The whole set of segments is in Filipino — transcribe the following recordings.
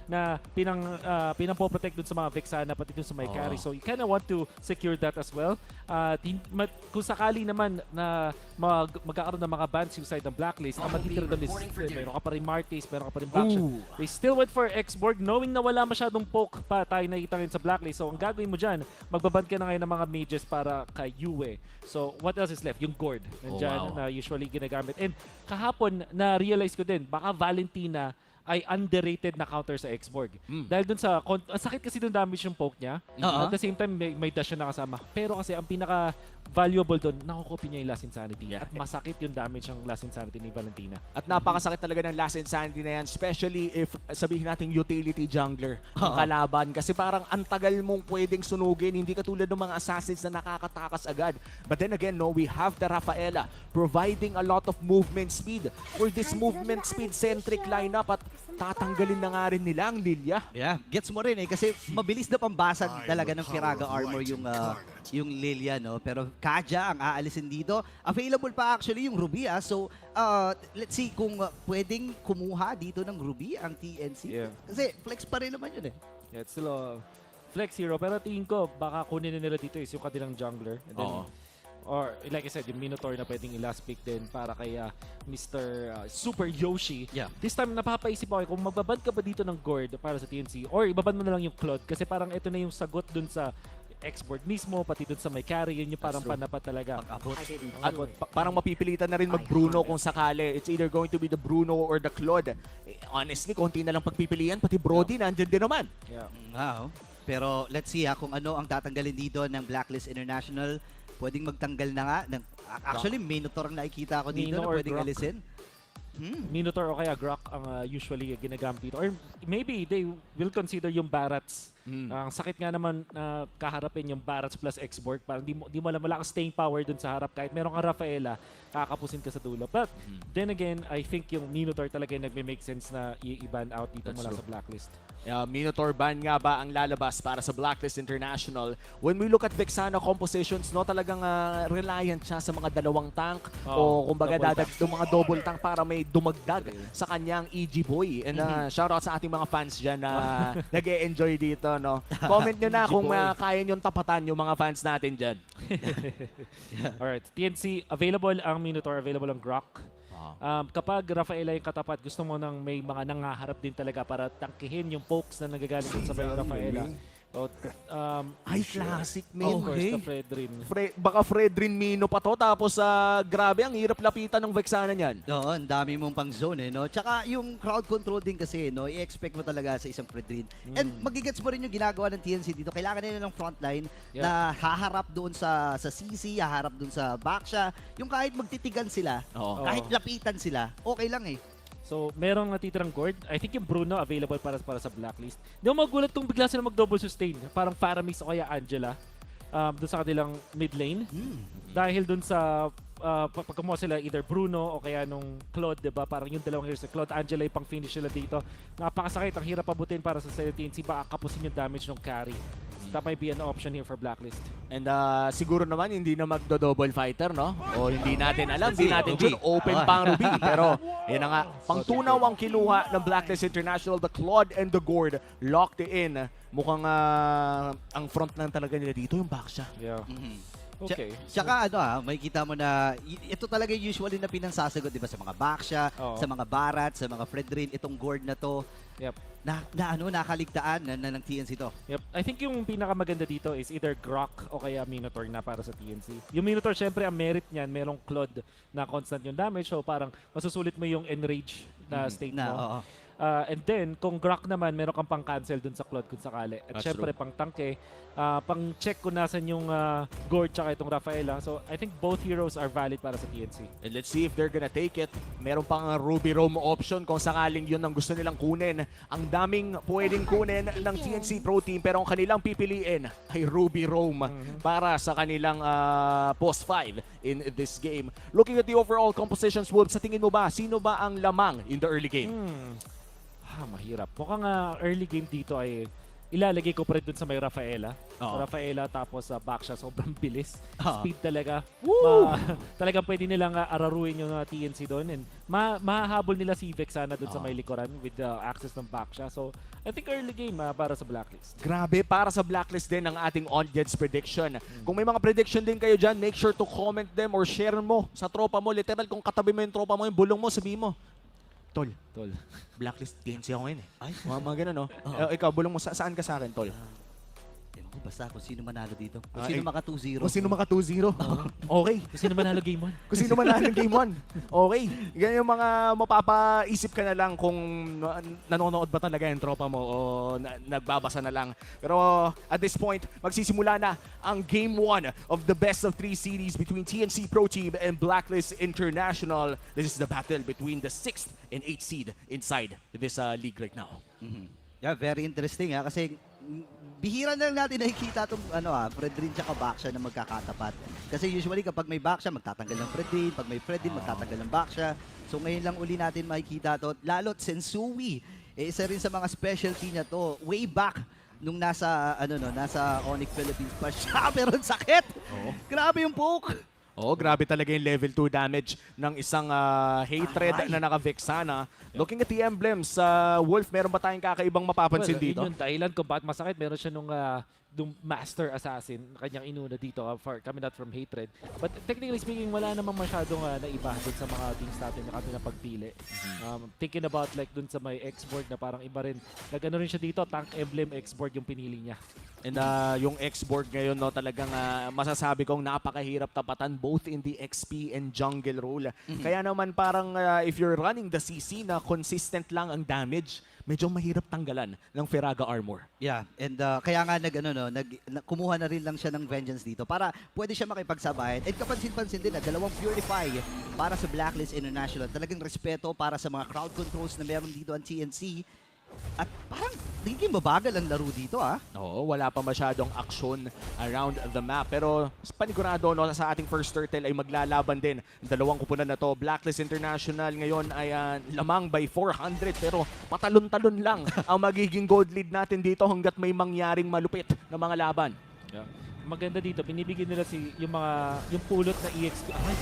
na pinampoprotect dun sa mga Vexana pati dun sa may carry. So you kind of want to secure that as well. Kung sakali naman na magkakaroon ng mga bans yung side ng Blacklist, ang matitira doon is meron ka pa rin Martis, meron ka pa rin Baksha. They still went for X-Borg knowing na wala masyadong poke pa tayo nakita rin sa Blacklist. So ang gagawin mo dyan, magbaban ka na ngayon ng mga mages para kay Yue. So what else is left? Yung Gord. Nandyan na usually ginagamit. And kahapon, na-realize ko din, baka Valentina ay underrated na counter sa X-Borg. Dahil dun sa, ang sakit kasi dun damage yung poke niya. At the same time, may dash siya nakasama. Pero kasi ang pinaka-valuable dun, nakukopy niya yung Last Insanity. At masakit yung damage ng Last Insanity ni Valentina. At napakasakit talaga ng Last Insanity na yan, especially if sabihin natin utility jungler ang kalaban. Kasi parang ang tagal mong pwedeng sunugin, hindi katulad ng mga assassins na nakakatakas agad. But then again, no, we have the Rafaela providing a lot of movement speed for this movement speed-centric lineup at tatanggalin na nga rin nila ang Lilia. Yeah, gets mo rin kasi mabilis na pambasag talaga ng Firaga armor yung Lilia, no? Pero Kaja ang aalisin dito. Available pa actually yung Ruby, So, let's see kung pwedeng kumuha dito ng Ruby ang TNC. Yeah. Kasi flex pa rin naman yun Yeah, it's still a flex hero. Pero tingin ko, baka kunin na nila dito is yung kanilang jungler. And then, or like I said, yung Minotaur na pwedeng i-last pick din para kay Mr. Super Yoshi. Yeah. This time, napapaisip ako kung magbaban ka ba dito ng Gord para sa TNC or ibaban mo na lang yung Claude kasi parang ito na yung sagot dun sa export mismo, pati dun sa may carry. Yun yung parang panapat talaga. At parang mapipilitan na rin mag-Bruno kung sakali. It's either going to be the Bruno or the Claude. Honestly, konti na lang pagpipilian. Pati Brody, nandyan din naman. Yeah. Wow. Pero let's see kung ano ang tatanggalin dito ng Blacklist International. Pwedeng magtanggal na nga. Actually, Minotaur ang nakikita ko dito na pwedeng Grok. alisin. Minotaur o kaya Grok ang usually ginagamit dito. Or maybe they will consider yung Barats. Ang sakit nga naman kaharapin yung Barats plus X-Borg. Parang di mo alam, wala kang staying power dun sa harap. Kahit meron kang Rafaela, kakapusin ka sa dulo. But then again, I think yung Minotaur talaga yung nagme-make sense na i-ban out dito mula sa Blacklist. Minotaur ban nga ba ang lalabas para sa Blacklist International? When we look at Vexana compositions, no, talagang reliant siya sa mga dalawang tank o kumbaga yung mga double tank para may dumagdag sa kanyang EG Boy. And shoutout sa ating mga fans dyan na nag-e-enjoy dito. No? Comment nyo na kung kaya nyo tapatan yung mga fans natin dyan. Alright, TNC, available ang Minotaur, available ang Grok. Kapag Rafaela yung katapat, gusto mo nang may mga nangaharap din talaga para tangkihin yung pokes na nagagaling sa may Rafaela. So, Ay, classic of course, name. the Fredrin. Baka Fredrin Mino pa to. Tapos, grabe, ang hirap lapitan ng Vexana niyan. Oo, ang dami mong pang zone no? Tsaka yung crowd control din kasi, no? I-expect mo talaga sa isang Fredrin. And magigets mo rin yung ginagawa ng TNC dito. Kailangan nila ng frontline na haharap doon sa CC, haharap doon sa Baksha. Yung kahit magtitigan sila, kahit lapitan sila, okay lang So, merong natitirang Gord. I think yung Bruno available para sa Blacklist. Hindi ako magulat kung bigla sila mag-double sustain. Parang Faramix o kaya Angela doon sa kanilang mid lane. Dahil doon sa pagkamuha sila either Bruno o kaya nung Claude, diba? Parang yung dalawang heroes. Claude, Angela yung pang finish nila dito. Napakasakit. Ang hirap abutin para sa TNC. Baka kapusin yung damage ng carry. That might be an option here for Blacklist. And siguro naman hindi na magdo-double fighter, no? O hindi natin alam, hindi natin sure. Open pang Ruby. Pero yun na nga, pangtunaw ang kinuha ng Blacklist International. The Claude and the Gord locked in. Mukhang ang front lang talaga nila dito yung Baksha. Yeah. Okay. Tsaka may kita mo na ito talaga usually na pinansasagot, di ba, sa mga Baksha, sa mga Barat, sa mga Fredrin, itong Gord na to. Yep. Nakaligtaan na ng TNC to. Yep. I think yung pinakamaganda dito is either Grok o kaya Minotaur na para sa TNC. Yung Minotaur, syempre, ang merit niyan, merong Claude na constant yung damage. So parang masusulit mo yung enrage na state mo. And then, kung Grok naman, meron kang pang-cancel dun sa Claude kung sakali. At syempre, pang-tanke, pang-check kung nasan yung Gord tsaka itong Rafaela. So, I think both heroes are valid para sa TNC. And let's see if they're gonna take it. Meron pang Ruby Roam option kung sakaling yun ang gusto nilang kunin. Ang daming pwedeng kunin ng TNC Pro Team pero ang kanilang pipiliin ay Ruby Roam para sa kanilang post 5 in this game. Looking at the overall compositions, Wolves, sa tingin mo ba, sino ba ang lamang in the early game? Mahirap. Mukhang early game dito ay ilalagay ko pa rin dun sa may Rafaela. Oo. Rafaela tapos Baksha, sobrang bilis. Oo. Speed talaga. Woo! Talagang pwede nilang araruin yung TNC doon and mahahabol nila si Vexana doon sa may likuran with the access ng Baksha. So, I think early game para sa Blacklist. Grabe, para sa Blacklist din ang ating audience prediction. Kung may mga prediction din kayo dyan, make sure to comment them or share mo sa tropa mo. Literal, kung katabi mo yung tropa mo, yung bulong mo, sabihin mo, Tol, Tol. Blacklist TNC ako ngayon eh. Ay, Mga ganun, no? Oo. Ikaw, bulong mo, saan ka sa akin, Tol? Ewan ko, basta kung sino manalo dito. Kung Ah, sino eh, maka 2-0. Kung sino maka 2-0. Okay. Kung sino manalo game 1? Kung sino man ng game 1. Okay. Ganyan yung mga mapapaisip ka na lang kung nanonood ba talaga yung tropa mo o nagbabasa na lang. Pero at this point, magsisimula na ang game 1 of the best of 3 series between TNC Pro Team and Blacklist International. This is the battle between the 6th and 8th seed inside this league right now. Yeah, very interesting kasi bihira na lang natin nakikita itong Fredrin tsaka Baksha na magkakatapat. Kasi usually kapag may Baksha, magtatanggal ng Fredrin. Pag may Fredrin, magtatanggal ng Baksha. So ngayon lang uli natin makikita to. Lalo't Sensui, isa rin sa mga specialty niya to. Way back nung nasa Onyx Philippines pa siya, pero ang sakit. Grabe yung poke. Oh, grabe talaga yung level 2 damage ng isang hatred na naka-Vexana. Looking at the emblems, Wolf, meron ba tayong kakaibang mapapansin dito? Yun yung dahilan kung bakit masakit. Meron siya nung Master Assassin, kanyang inuna dito coming out from Hatred. But technically speaking, wala namang masyadong naiba dun sa mga teams natin na kami napagpili. Thinking about like dun sa may X-board na parang iba rin. Nagano rin siya dito, Tank Emblem X-board yung pinili niya. And yung X-board ngayon, no, talagang masasabi kong napakahirap tapatan both in the XP and jungle role. Kaya naman parang if you're running the CC na consistent lang ang damage, medyo mahirap tanggalan ng Firaga Armor. Yeah, and kaya nga kumuha na rin lang siya ng Vengeance dito para pwede siya makipagsabayan. And kapansin-pansin din na dalawang Purify para sa Blacklist International. Talagang respeto para sa mga crowd controls na meron dito ang TNC. At parang hindi mabagal ang laro dito Oo, wala pa masyadong aksyon around the map. Pero panigurado, no, sa ating first turtle ay maglalaban din. Dalawang kupunan na to. Blacklist International ngayon ay lamang by 400 pero patalon-talon lang ang magiging gold lead natin dito hanggat may mangyaring malupit na mga laban. Yeah. Maganda dito, binibigyan nila yung pulot na EXP. Ay,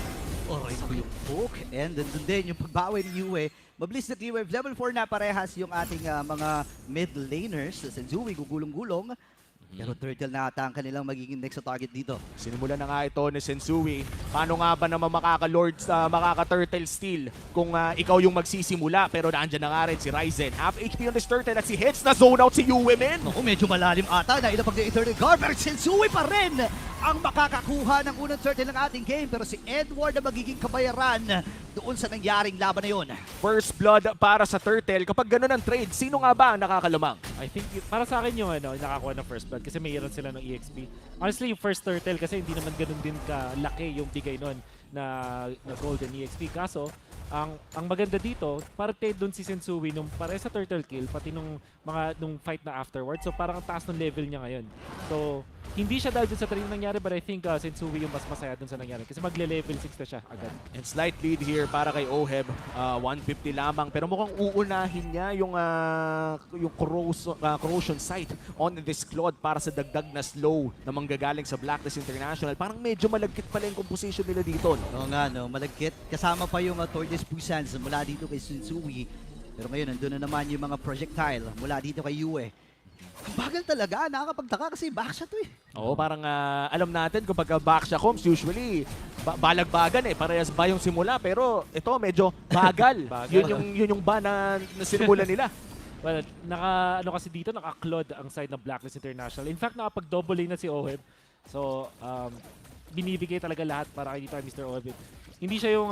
Oray ko yung poke. And dun din yung pagbawi ni Yue. Mabilis na T-Wave. Level 4 na parehas yung ating mga mid laners. Senzui gugulong-gulong. Pero Turtle na ata ang kanilang magiging next sa target dito. Sinimula na nga ito ni Sensui. Paano nga ba naman makaka-Lord sa makaka-Turtle steal kung ikaw yung magsisimula? Pero naandyan na nga rin si Ryzen. Half HP on this Turtle at si Hits na zone out si Yue, men. Naku, medyo malalim ata na ilapag na Eternal Guard. Pero Sensui pa rin ang makakakuha ng unang Turtle ng ating game. Pero si Edward na magiging kabayaran doon sa nangyaring laban na yun. First blood para sa Turtle. Kapag ganun ang trade, sino nga ba ang nakakalamang? I think para sa akin yung nakakuha ng first blood kasi mayroon sila ng EXP. Honestly, yung first turtle kasi hindi naman ganun din kalaki yung bigay nun na golden EXP. Kaso, ang maganda dito, parte doon si Sensui nung pare sa turtle kill, pati nung fight na afterwards. So parang ang taas ng level niya ngayon. So, hindi siya dahil dun sa training nangyari, but I think Sensui yung mas masaya dun sa nangyari. Kasi magle-level 6 na siya agad. And slight lead here para kay Oheb. 150 lamang. Pero mukhang uunahin niya yung corrosion sight on this Claude para sa dagdag na slow na manggagaling sa Blacklist International. Parang medyo malagkit pala yung composition nila dito. No? Oo nga, no? Malagkit. Kasama pa yung Tordes Puissance mula dito kay Sensui. Pero ngayon, nandun na naman yung mga projectile mula dito kay Yue. Ang bagal talaga, nakakapagtaka kasi Baksha to eh. Oo, parang alam natin kung pagka Baksha comps, usually balagbagan Parehas ba yung simula? Pero ito medyo bagal. Yun yung ba na sinimula nila. Well, kasi dito, naka-Claude ang side ng Blacklist International. In fact, nakapag-double lane na si Oheb. So, binibigay talaga lahat para kay dito Mr. Oheb. Hindi siya yung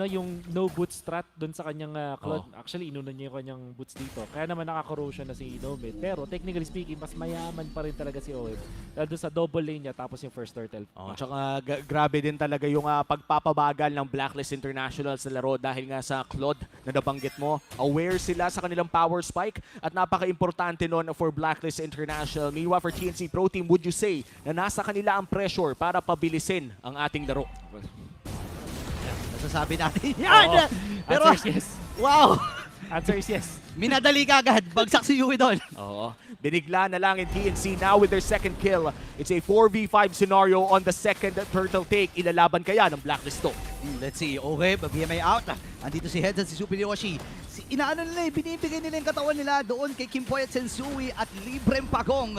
yung no boots strat doon sa kanyang Claude. Actually, inuna niya yung kanyang boots dito. Kaya naman naka-corrosion na si Nomad. Pero technically speaking, mas mayaman pa rin talaga si Oheb. Doon sa double lane niya tapos yung first turtle. Tsaka grabe din talaga yung pagpapabagal ng Blacklist International sa laro dahil nga sa Claude na nabanggit mo. Aware sila sa kanilang power spike at napaka-importante nun for Blacklist International. Meanwhile, for TNC Pro Team, would you say na nasa kanila ang pressure para pabilisin ang ating laro? Nasasabi natin yan! Oo. Pero, Answer is yes. wow! Answer is yes. Minadali ka agad. Bagsak si Yui doon. Oo. Binigla na lang in TNC now with their second kill. It's a 4v5 scenario on the second turtle take. Ilalaban kaya ng Blacklist to? Let's see. Okay, BMI out. Andito si Heads at si Super Yoshi. Inaano nila binibigay nila yung katawan nila doon kay Kimpoy at Sensui at libreng pagong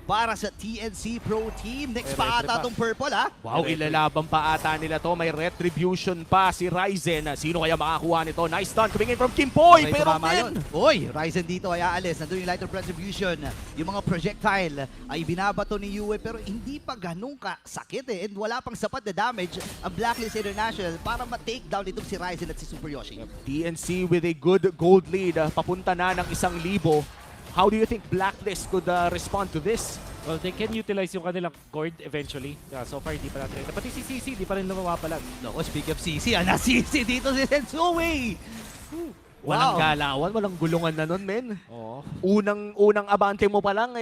para sa TNC Pro Team. Next pa ata itong purple, ha? Wow, ilalaban pa ata nila to. May retribution pa si Ryzen. Sino kaya makakuha nito? Nice stun coming in from Kimpoy. Okay, Pero tumama then, yun. Oy, Ryzen dito ay aalis. Nandun yung light of retribution. Yung mga projectile ay binabato ni Yue pero hindi pa ganun kasakit eh. And wala pang sapat na damage ang Blacklist International para ma-take down itong si Ryzen at si Super Yoshi. TNC with a good gold lead. Papunta na ng 1,000. How do you think Blacklist could respond to this? Well, they can utilize yung kanilang gourd eventually. So far, hindi pa natin. Pati si CC, di pa rin lumawapalag. Naku, speak of CC, CC dito si Sensui! Walang Wow. galawan, walang gulungan na nun, men. Oo. Unang abante mo pa lang,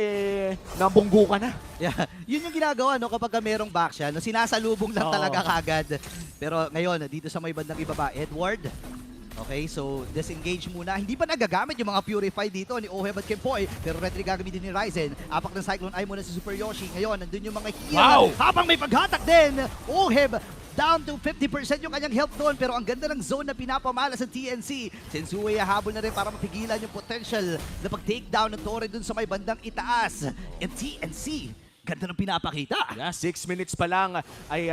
nabunggo ka na. Yeah. Yun yung ginagawa no kapag merong back siya, no, sinasalubong lang Oo. talaga kagad. Pero ngayon, dito sa may bandang ibaba, Edward. Okay, so disengage muna. Hindi pa nagagamit yung mga Purify dito ni Oheb at Kempoy. Pero retry gagamitin ni Ryzen. Apak ng Cyclone Eye muna si Super Yoshi. Ngayon, nandun yung mga heal. Wow! Habang may paghatak din, Oheb down to 50% yung kanyang health doon. Pero ang ganda ng zone na pinapamala sa TNC. Sensui habol na rin para mapigilan yung potential na pag-takedown ng Torre dun sa may bandang itaas. And TNC, ganda ng pinapakita. Yeah, 6 minutes pa lang ay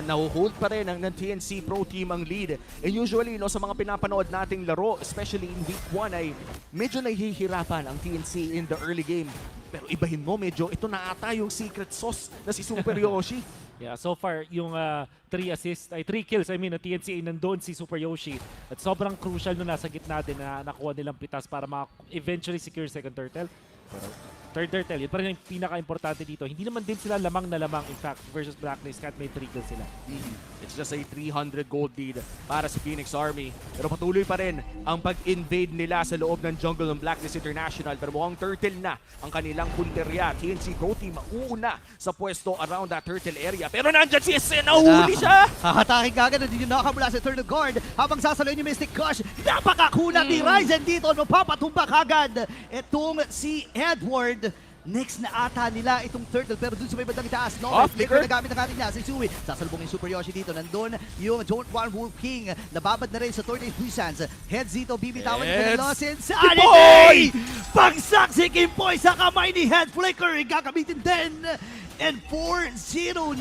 nahuhold pa rin ng TNC Pro Team ang lead. And usually, no, sa mga pinapanood nating laro, especially in Week 1, ay medyo nahihirapan ang TNC in the early game. Pero ibahin mo, medyo ito na ata yung secret sauce na si Super Yoshi. Yeah, so far, yung 3 kills, ng TNC ay nandoon si Super Yoshi. At sobrang crucial na nasa gitna din na nakuha nilang pitas para eventually secure second turtle. Pero third turtle, yun pa rin yung pinaka-importante dito. Hindi naman din sila lamang na lamang, in fact, versus Blacklist, kahit may 3 kills sila. It's just a 300 gold lead para sa Phoenix Army. Pero patuloy pa rin ang pag-invade nila sa loob ng jungle ng Blacklist International. Pero mukhang turtle na ang kanilang punterya. TNC Pro Team mauuna sa pwesto around that turtle area. Pero nandyan si SN, nahuli siya! Hahatakin kagad na din yung nakamula sa Eternal Guard habang sasaloy ni Mystic Kush. Napakakunat ni Ryzen dito. Mapapatumba kagad itong si Edward. Next na ata nila itong turtle pero dun sa may bandang itaas. No, Flicker. na gamit ng ating niya si Sui. Sasalubong yung Super Yoshi dito. Nandun yung Don't Want Wolf King. Nababad na rin sa Tornado Puissance. Heads dito, bibitawan ni Heads. Losin sa Kimpoy! Pagsak si Kimpoy sa kamay ni Head Flicker. Gagamitin din. And 4-0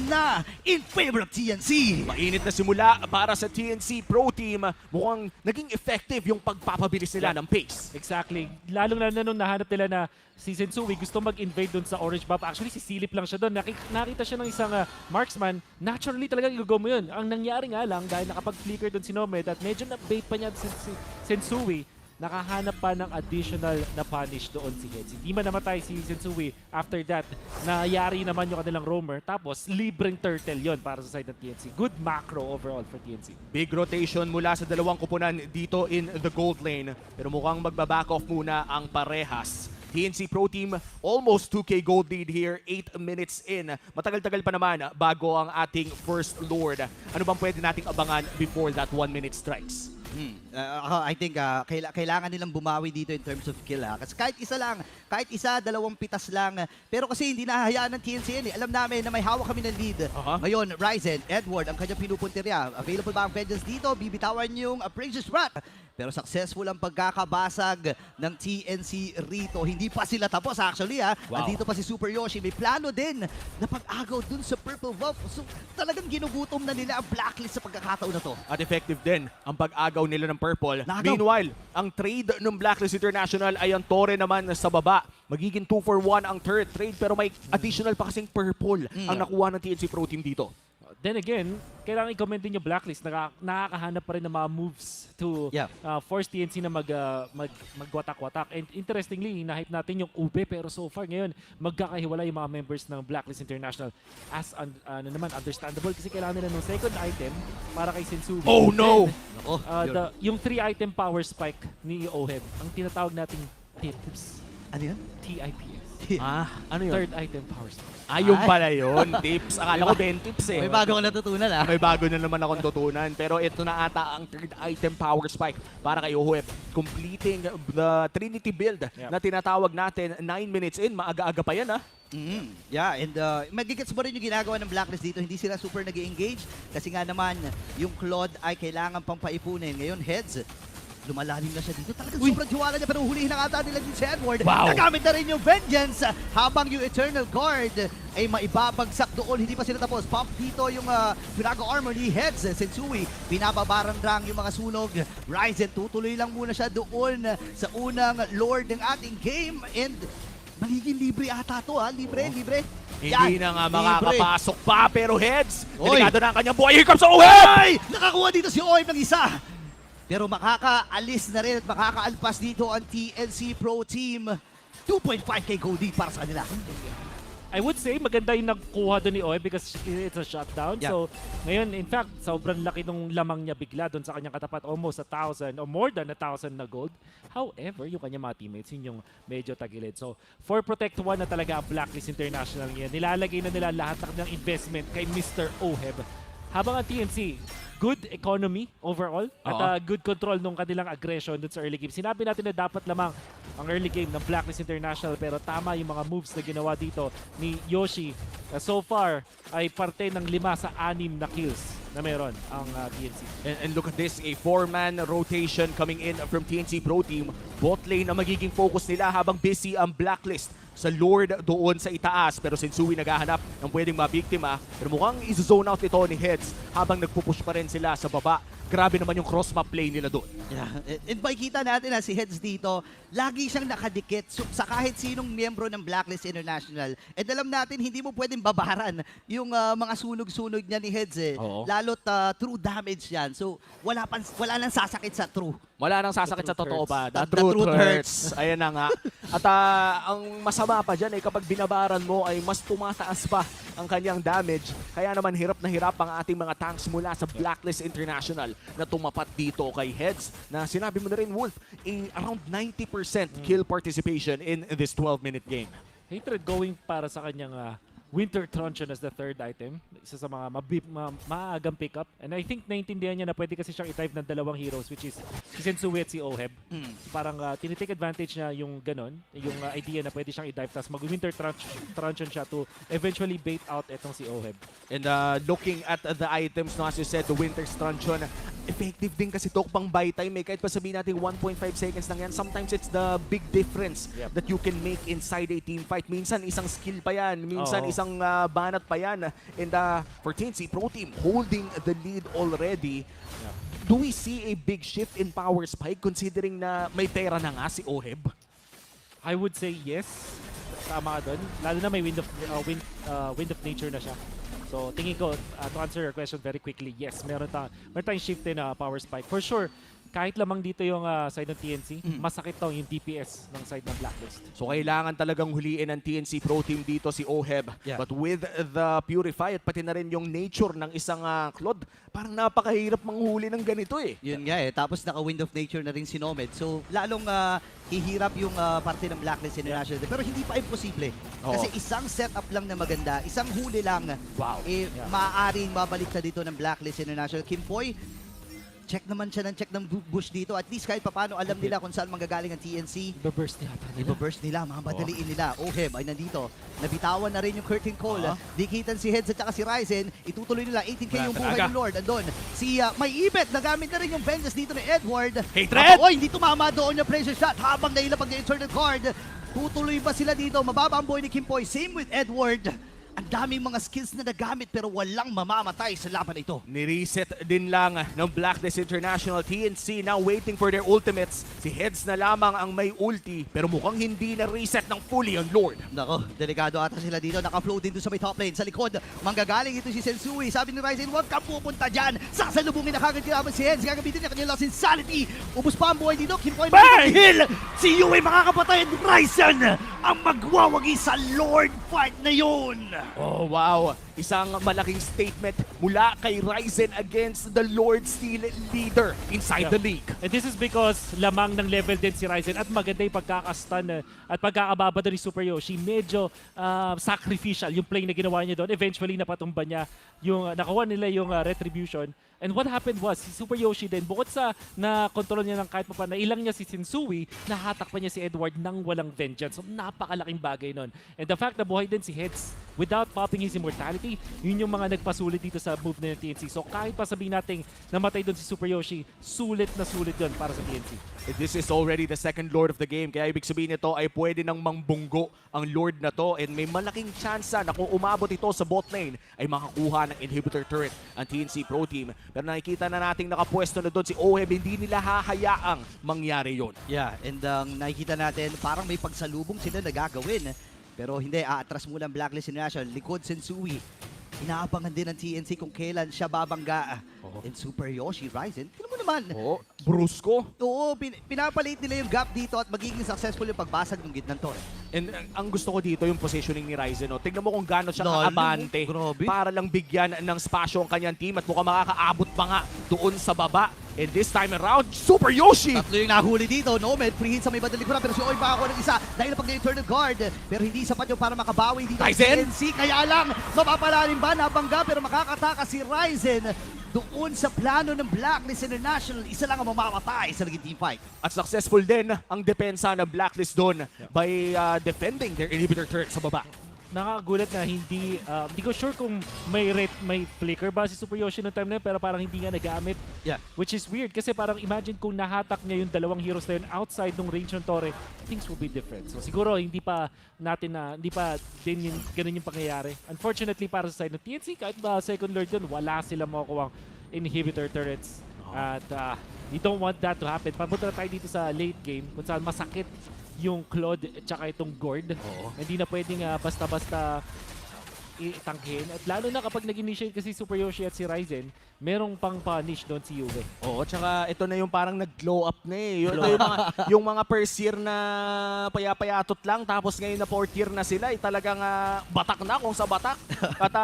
na in favor of TNC. Mainit na simula para sa TNC Pro Team. Mukhang naging effective yung pagpapabilis nila ng pace. Exactly. Lalong na nung nahanap nila na si Sensui gusto mag-invade dun sa orange buff. Actually, sisilip lang siya dun. Nakita siya ng isang marksman. Naturally talagang i-go mo yun. Ang nangyari nga lang, dahil nakapag-flicker dun si Nomad at medyo na-bait pa niya si Sensui, nakahanap pa ng additional na punish doon si Heads. Hindi man namatay si Sensui. After that, nayari naman yung kanilang roamer. Tapos, libreng turtle yon para sa side ng TNC. Good macro overall for TNC. Big rotation mula sa dalawang kupunan dito in the gold lane. Pero mukhang magbaback off muna ang parehas. TNC Pro Team, almost 2K gold lead here, 8 minutes in. Matagal-tagal pa naman bago ang ating first Lord. Ano bang pwede nating abangan before that 1 minute strikes? I think kailangan nilang bumawi dito in terms of kill. Kasi kahit isa lang, kahit isa, dalawang pitas lang. Pero kasi hindi nahahayaan ng TNC yan. Alam namin na may hawak kami ng lead. Ngayon, Ryzen, Edward, ang kanyang pinupuntirya. Available ba ang vengeance dito? Bibitawan yung Apprentice Rat. Pero successful ang pagkakabasag ng TNC rito. Hindi pa sila tapos actually. Wow. Andito pa si Super Yoshi. May plano din na pag-agaw dun sa Purple Wolf. So talagang ginugutom na nila ang Blacklist sa pagkakataon na to. At effective din ang pag-agaw nila ng Purple. Nagaw. Meanwhile, ang trade ng Blacklist International ay ang Torre naman sa baba. Magiging 2-for-1 ang third trade pero may additional pa kasing Purple ang nakuha ng TNC Pro Team dito. Then again, kailangan i-comment din yung Blacklist. Nakakahanap pa rin ng mga moves to force TNC na magwatak-watak. And interestingly, na-hype natin yung Ube pero so far ngayon, magkakahiwala yung mga members ng Blacklist International. As naman, understandable kasi kailangan nila ng second item para kay Sensui. Oh no! Yung 3-item power spike ni Oheb, ang tinatawag nating tips. Ano yun? TIPS. Ano yun? Third item power source. Yung pala yun. Tips. Akala ko 10 tips eh. May bago ko natutunan ah. May bago na naman akong tutunan. Pero ito na ata ang third item power spike para kay Oheb. Completing the Trinity build na tinatawag natin 9 minutes in. Maaga-aga pa yan Yeah, and magigets mo rin yung ginagawa ng Blacklist dito. Hindi sila super nag-engage kasi nga naman yung Claude ay kailangan pang paipunin. Ngayon, Heads, lumalalim na siya dito. Talagang sobrang tiwala niya pero hulihin na ata nila din si Edward. Wow. Nagamit na rin yung Vengeance habang yung Eternal Guard ay maibabagsak doon. Hindi pa sila tapos. Pump dito yung Virago Armor ni Heads. Sensui, binababarang yung mga sunog. Ryzen, tutuloy lang muna siya doon sa unang Lord ng ating game. And magiging libre ata to ha. Libre. Hindi na nga libre. makakapasok pa. Pero Heads, Oy. delikado na ang kanyang buhay. Here comes Oheb! Ay! Nakakuha dito si Oib ng isa. Pero makakaalis na rin at makakaalpas dito ang TNC Pro Team. 2.5k gold lead para sa kanila. I would say maganda yung nagkuha doon ni Oy because it's a shutdown. Yeah. So, ngayon, in fact, sobrang laki nung lamang niya bigla doon sa kanyang katapat. Almost 1,000 or more than 1,000 na gold. However, yung kanyang mga teammates, yun yung medyo tagilid. So, for Protect 1 na talaga ang Blacklist International niya, nilalagay na nila lahat ng investment kay Mr. Oheb. Habang ang TNC, good economy overall at good control nung kanilang aggression dun sa early game. Sinabi natin na dapat lamang ang early game ng Blacklist International pero tama yung mga moves na ginawa dito ni Yoshi. So far ay parte ng 5 sa 6 na kills na meron ang TNC. And look at this, a 4-man rotation coming in from TNC Pro Team. Bot lane ang magiging focus nila habang busy ang Blacklist sa Lord doon sa itaas. Pero Sensui naghahanap ng pwedeng mabiktima. Pero mukhang is-zone out ito ni Heads habang nagpupush pa rin sila sa baba. Grabe naman yung cross-map play nila doon. Yeah. And makikita natin na si Heads dito, lagi siyang nakadikit sa kahit sinong miyembro ng Blacklist International. And alam natin, hindi mo pwedeng babaran yung mga sunog-sunog niya ni Heads eh. Oo. Lalo't true damage yan. So, wala nang sasakit sa true. Wala nang sasakit sa truth totoo hurts. pa. The truth hurts. Ayan na nga. At ang masama pa dyan ay kapag binabaran mo ay mas tumataas pa ang kanyang damage. Kaya naman hirap na hirap ang ating mga tanks mula sa Blacklist International na tumapat dito kay Heads na sinabi mo na rin, Wolf, around 90% kill participation in this 12-minute game. Hatred going para sa kanyang Winter Truncheon as the third item. Isa sa mga maagang pickup. And I think naintindihan niya na pwede kasi siyang i-dive ng dalawang heroes which is si Sensui at si Oheb. Parang tinitake advantage niya yung ganon, yung idea na pwede siyang i-dive tapos mag-Winter Truncheon siya to eventually bait out etong si Oheb. And looking at the items, no, as you said, the Winter's Truncheon, effective din kasi ito pang buy time. Kahit pa sabihin natin 1.5 seconds lang yan, sometimes it's the big difference that you can make inside a team fight. Minsan isang skill pa yan, minsan isang banat pa yan. And for TNC Pro Team, holding the lead already. Do we see a big shift in power spike considering na may pera na nga si Oheb? I would say yes. Tama ka doon. Lalo na may wind of nature na siya. So tingin ko, to answer your question very quickly, yes, meron tayong shift in power spike. For sure, kahit lamang dito yung side ng TNC, masakit to yung DPS ng side ng Blacklist. So kailangan talagang huliin ng TNC Pro Team dito si Oheb. Yeah. But with the Purify at pati na rin yung nature ng isang Claude, parang napakahirap manghuli ng ganito eh. Yun nga eh. Tapos naka-Wind of Nature na rin si Nomad. So, lalong hihirap yung parte ng Blacklist International. Pero hindi pa imposible. Kasi isang setup lang na maganda, isang huli lang, maaaring mabalik na dito ng Blacklist International. Kimpoy, check naman siya ng bush dito. At least kahit paano alam nila kung saan manggagaling ang TNC. Iba-burst yata nila. Iba-burst nila, mga madaliin nila. Oheb ay nandito. Nabitawan na rin yung curtain call. Dikitan si Heads at saka si Ryzen. Itutuloy nila. 18k yung buhay ng Lord. Andun. Si May Ibet, nagamit na rin yung Vengeance dito ni Edward. Hatred! Oy, hindi tumama doon yung pressure shot habang nailapag yung Eternal Guard. Tutuloy ba sila dito? Mababa ang buhay ni Kimpoy. Same with Edward. Ang daming mga skills na nagamit pero walang mamamatay sa laban ito. Nireset din lang ng Blacklist International. TNC now waiting for their ultimates. Si Heads na lamang ang may ulti pero mukhang hindi na reset ng fully ang Lord. Nako, delikado ata sila dito. Naka-flow din doon sa may top lane. Sa likod, manggagaling ito si Sensui. Sabi ni Ryzen, huwag kang pupunta dyan. Sasalubungin na kagad kinaban si Heads. Gagamitin niya kanyang lost insanity. Ubus pa ang buhay dito. Kimpoy na heal. Si Yui makakapatay. Ryzen, ang magwawagi sa Lord fight na yun. Oh, wow. Isang malaking statement mula kay Ryzen against the Lord Steel leader inside the league. And this is because lamang ng level din si Ryzen at maganda yung pagkakastan at pagkakababado ni Super Yoshi. Medyo sacrificial yung play na ginawa niya doon. Eventually napatumba niya yung nakuha nila yung retribution. And what happened was, si Super Yoshi din, bukod sa na-control niya ng kahit pa na ilang niya si Sensui, nahatak pa niya si Edward nang walang vengeance. So napakalaking bagay nun. And the fact na buhay din si Heads without popping his immortality, yun yung mga nagpasulit dito sa move na ng TNC. So kahit pa sabihin natin namatay doon si Super Yoshi, sulit na sulit yun para sa TNC. This is already the second Lord of the game. Kaya ibig sabihin nito ay pwede nang mangbunggo ang Lord na to. And may malaking tsansa na kung umabot ito sa bot lane ay makakuha ng inhibitor turret ang TNC Pro Team. Pero nakikita na nating nakapwesto na doon si Oheb. Hindi nila hahayaang mangyari yon. Yeah, and nakikita natin parang may pagsalubong sila na gagawin. Pero hindi, aatras muna ang Blacklist International. Likod Sensui. Inaabangan din ng TNC kung kailan siya babangga. And Super Yoshi, Ryzen, tignan mo naman. Oh, brusko. Oo, pinapalit nila yung gap dito at magiging successful yung pagbasag ng gitnang to. And ang gusto ko dito yung positioning ni Ryzen. No? Tignan mo kung gaano siya Lalo, kaabante grabe. para lang bigyan ng spasyo ang kanyang team at mukhang makakaabot pa nga doon sa baba. And this time around, Super Yoshi! Tatlo yung nahuli dito. Nomad, free hit sa may bandang likuran. Pero si Oy makakuha ng isa dahil na pag-turn guard. Pero hindi sapat yung para makabawi dito ang Ryzen? TNC. Kaya lang, mapapalalim ba? Nabangga pero makakataka si Ryzen. Doon sa plano ng Blacklist International, isa lang ang mamamatay sa naging team fight. At successful din ang depensa ng Blacklist doon by defending their inhibitor turret sa baba. Nakakagulat na hindi ko sure kung may flicker ba si Super Yoshi noong time na yun, pero parang hindi nga nagamit. Yeah. Which is weird kasi parang imagine kung nahatak niya yung dalawang heroes na yun outside ng range ng Torre, things will be different. So siguro hindi pa din yung ganun yung pangyayari. Unfortunately para sa side ng TNC, kahit ba second lord yun, wala sila makukuha inhibitor turrets. At you don't want that to happen. Papunta na tayo dito sa late game kung saan masakit yung Claude at saka itong Gord. Hindi na pwedeng basta-basta itangkin. At lalo na kapag nag-initiate kasi Super Yoshi at si Ryzen, merong pang punish doon si Yuve. Oo, tsaka ito na yung parang nag-glow up na eh. Yung mga first year na payapayatot lang, tapos ngayon na fourth year na sila, talagang batak na kung sa batak. At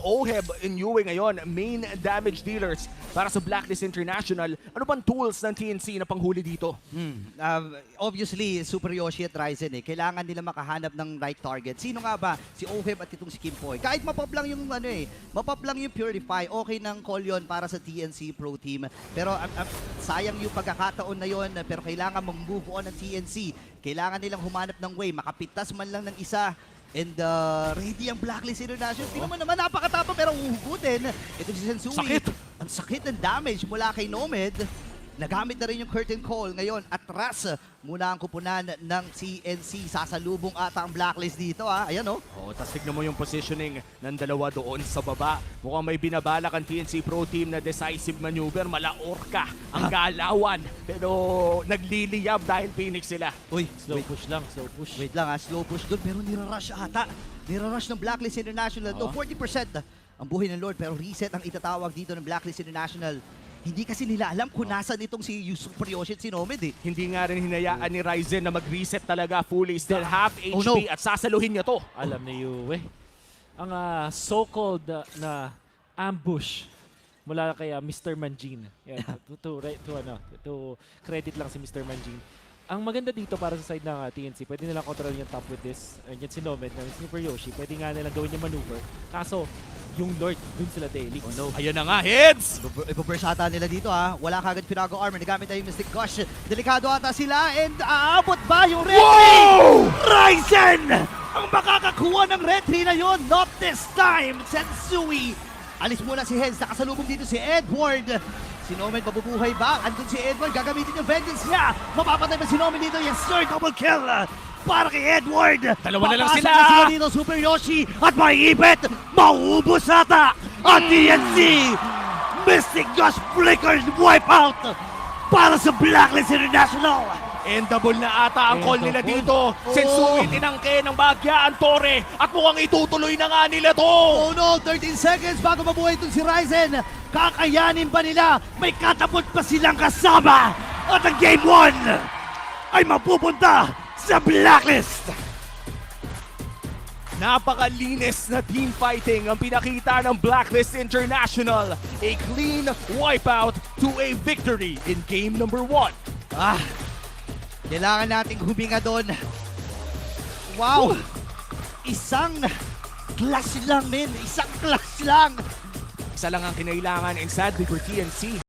Oheb and Yue ngayon, main damage dealers para sa Blacklist International. Ano bang tools ng TNC na panghuli dito? Obviously, Super Yoshi at Ryzen kailangan nila makahanap ng right target. Sino nga ba? Si Oheb at itong si Kimpoy. Kahit mapaplang yung mapaplang yung Purify, okay ng call yun para sa TNC Pro Team. Pero sayang yung pagkakataon na yun, pero kailangan mag-move on ng TNC. Kailangan nilang humanap ng way, makapitas man lang ng isa. And ready ang Blacklist International. Tingnan mo naman, napakatapang pero uhugutin. Ito si Sensui. Sakit! Ang sakit ng damage mula kay Nomad. Nagamit na rin yung curtain call ngayon. Atras muna ang kupunan ng CNC. Sasalubong ata ang Blacklist dito. Ayan o. Tapos tignan mo yung positioning ng dalawa doon sa baba. Mukhang may binabalak ang TNC Pro Team na decisive maneuver. Malaorka ang galawan. Pero nagliliyab dahil Phoenix sila. Uy, Slow push lang, slow push. wait lang slow push doon. Pero nirarush ata. Nirarush ng Blacklist International. 40% ang buhay ng Lord. Pero reset ang itatawag dito ng Blacklist International. Hindi kasi nila alam kung nasan itong si Super Yoshi at si Nomad Hindi nga rin hinayaan ni Ryzen na mag-reset talaga fully. Still half HP Oh, no. at sasaluhin niya to. Alam ni Yuve. Ang so-called na ambush mula kay Mr. Manjin. Yan, to credit lang si Mr. Manjin. Ang maganda dito para sa side ng TNC, pwede nilang control yung top with this. Yan si Nomad, na si Super Yoshi. Pwede nga nilang gawin yung maneuver. Kaso, yung Lord, dun sila daily. Oh no. Ayun na nga, heads! Ipo-burst ata nila dito Wala kagad Pinago Armor. Nagamit ay Mystic Gush. Delikado ata sila and aabot ba yung Red Wow! Ryzen! Ang makakakuha ng Red 3 na yun. Not this time. Sensui. Alis muna si Hens. Nakasalubong dito si Edward. Si Nomad mabubuhay ba? Andun si Edward. Gagamitin yung vengeance niya. Mapapatay ba si Nomad dito? Yes sir. Double kill. Para kay Edward. Dalawa na lang Papasok sila. na sila dito. Super Yoshi. At may ipit. Maubos ata. At TNC. Mystic Gush Flickers Wipeout. Para sa Blacklist International. Endable na ata ang call nila dito. Sensui tinangke ng Bagya ang Torre at mukhang itutuloy na nga nila to. Oh no, 13 seconds bago mabuhay itong si Ryzen. Kakayanin ba nila? May katapot pa silang kasama. At ang Game 1 ay mapupunta sa Blacklist. Napakalinis na team fighting ang pinakita ng Blacklist International. A clean wipeout to a victory in game number 1. Kailangan nating huminga doon. Wow! Isang class lang, men. Isang class lang. Isa lang ang kinailangan and sadly for TNC,